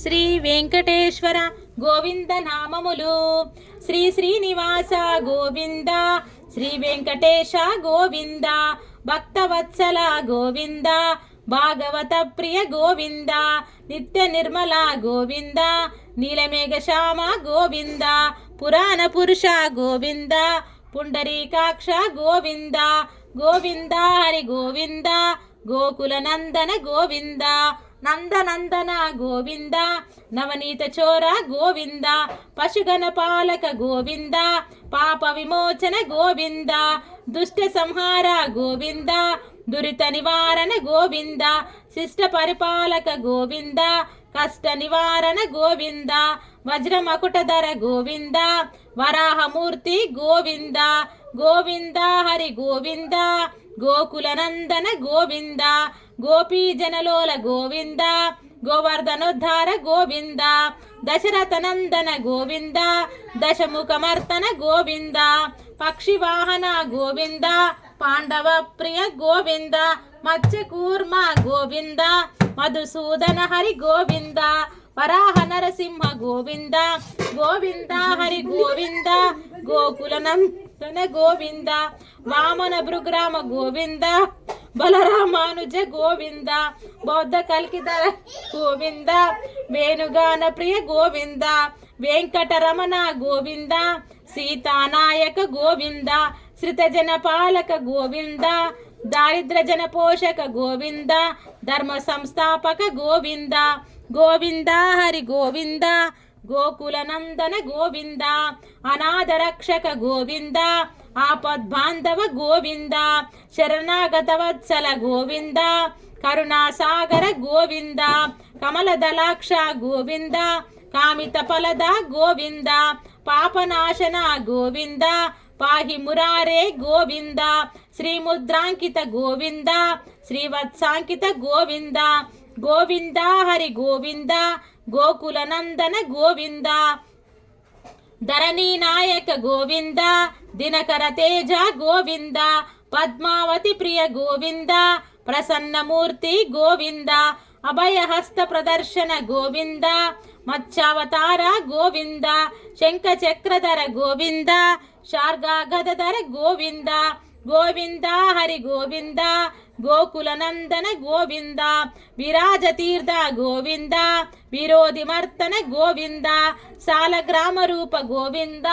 శ్రీ వెంకటేశ్వర గోవింద నామములు. శ్రీ శ్రీనివాస గోవింద, శ్రీ వెంకటేశ గోవింద, భక్తవత్సల గోవింద, భాగవత ప్రియ గోవింద, నిత్య నిర్మల గోవింద, నీలమేఘ శ్యామ గోవింద, పురాణ పురుష గోవింద, పుండరీకాక్ష గోవింద, గోవింద హరి గోవింద, గోకుల నందన గోవింద, నందనందన గోవింద, నవనీత చోర గోవింద, పశుగణ పాలక గోవింద, పాప విమోచన గోవింద, దుష్ట సంహార గోవింద, దురిత నివారణ గోవింద, శిష్ట పరిపాలక గోవింద, కష్ట నివారణ గోవింద, వజ్రమకుటధర గోవింద, వరాహమూర్తి గోవింద, గోవింద హరి గోవింద, గోకుల నందన గోవింద, గోపీజనలోల గోవింద, గోవర్ధనోద్ధార గోవింద, దశరథ నందన గోవింద, దశముఖమర్తన గోవింద, పక్షివాహన గోవింద, పాండవ ప్రియ గోవింద, మత్స్యకూర్మ గోవింద, మధుసూదన హరి గోవింద, వరాహ నరసింహ గోవింద, గోవింద హరి గోవింద, గోకుల నందన గోవింద, వామన భృగ్రామ గోవింద, బలరామానుజ గోవింద, బౌద్ధ కల్కిధర గోవింద, వేణుగాన ప్రియ గోవింద, వెంకటరమణ గోవింద, సీతానాయక గోవింద, శ్రితజన పాలక గోవింద, దారిద్ర జన పోషక గోవింద, ధర్మ సంస్థాపక గోవింద, గోవింద హరి గోవింద, గోకుల నందన గోవింద, అనాథ రక్షక గోవింద, ఆపద్బాంధవ గోవింద, శరణాగత వత్సల గోవింద, కరుణాసాగర గోవింద, కమలదలాక్ష గోవింద, కామిత ఫలద గోవింద, పాపనాశన గోవింద, పాహి మురారే గోవింద, శ్రీముద్రాంకిత గోవింద, శ్రీవత్సాంకిత గోవింద, గోవింద హరి గోవింద, గోకుల నందన గోవింద, ధరణీ నాయక గోవింద, దినకర తేజ గోవింద, పద్మావతి ప్రియ గోవింద, ప్రసన్నమూర్తి గోవింద, అభయహస్త ప్రదర్శన గోవింద, మత్స్యావతార గోవింద, శంఖ చక్రధర గోవింద, శార్గా గదధర గోవింద, గోవింద హరి గోవింద, గోకుల నందన గోవింద, విరాజ తీర్థ గోవింద, విరోధి మర్తన గోవింద, సాలగ్రామ రూప గోవింద,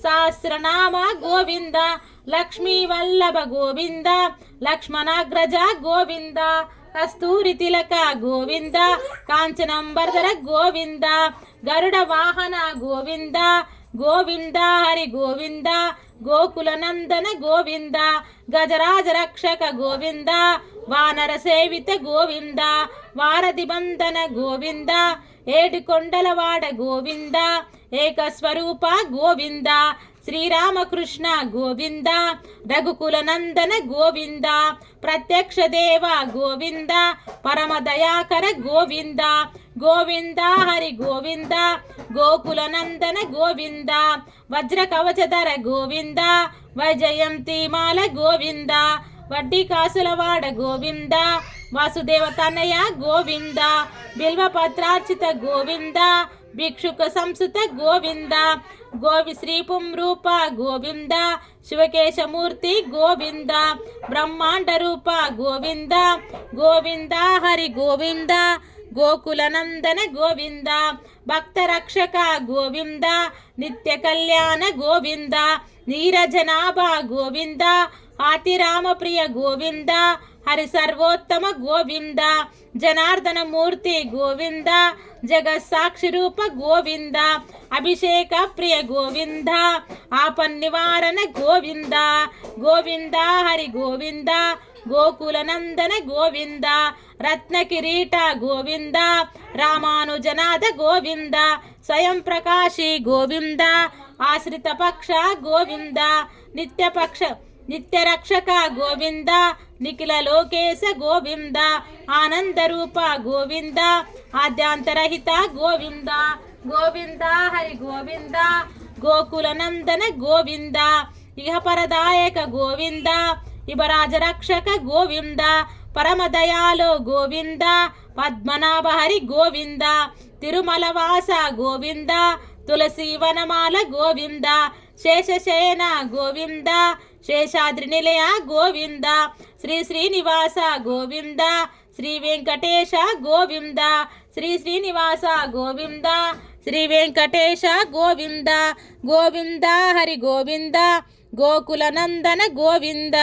సహస్రనామ గోవింద, లక్ష్మీ వల్లభ గోవింద, లక్ష్మణాగ్రజ గోవింద, కస్తూరి తిలక గోవింద, కాంచనంబర్ధర గోవింద, గరుడ వాహన గోవింద, గోవింద హరి గోవింద, గోకుల నందన గోవింద, గజరాజ రక్షక గోవింద, వానర సేవిత గోవింద, వారధి బంధన గోవింద, ఏడుకొండలవాడ గోవింద, ఏకస్వరూప గోవింద, శ్రీరామకృష్ణ గోవింద, రఘుకుల నందన గోవింద, ప్రత్యక్ష దేవ గోవింద, పరమ దయాకర గోవింద, గోవింద హరి గోవింద, గోకుల నందన గోవింద, వజ్ర కవచధర గోవింద, వైజయంతిమాల గోవింద, వడ్డీ కాసులవాడ గోవింద, వాసుదేవ తనయ గోవింద, బిల్వపత్రార్చిత గోవింద, భిక్షుక సంసుత గోవింద, శ్రీపుం రూప గోవింద, శివకేశమూర్తి గోవింద, బ్రహ్మాండ రూప గోవింద, గోవింద హరి గోవింద, గోకుల నందన గోవింద, భక్త రక్షక గోవింద, నిత్య కళ్యాణ గోవింద, నీరజనాభ గోవింద, ఆతిరామ ప్రియ గోవింద, హరి సర్వోత్తమ గోవింద, జనార్దన మూర్తి గోవింద, జగత్సాక్షి రూప గోవింద, అభిషేక ప్రియ గోవింద, ఆపన్నివారణ గోవింద, గోవింద హరి గోవింద, గోకుల నందన గోవింద, రత్న కిరీట గోవింద, రామానుజనాథ గోవింద, స్వయం ప్రకాశి గోవింద, ఆశ్రిత పక్ష గోవింద, నిత్య రక్షక గోవింద, నిఖిల లోకేశ గోవింద, ఆనంద రూప గోవింద, ఆద్యాంతరహిత గోవింద, గోవింద హరి గోవింద, గోకుల నందన గోవింద, ఇహపరదాయక గోవింద, ఇబరాజ రక్షక గోవింద, పరమదయాలో గోవింద, పద్మనాభ హరి గోవింద, తిరుమల వాస గోవింద, తులసి వనమాల గోవింద, శేషశయన గోవింద, శేషాద్రి నిలయ గోవింద, శ్రీ శ్రీనివాస గోవింద, శ్రీ వెంకటేశ గోవింద, శ్రీ శ్రీనివాస గోవింద, శ్రీ వెంకటేశ గోవింద, గోవింద హరి గోవింద, గోకుల నందన గోవింద.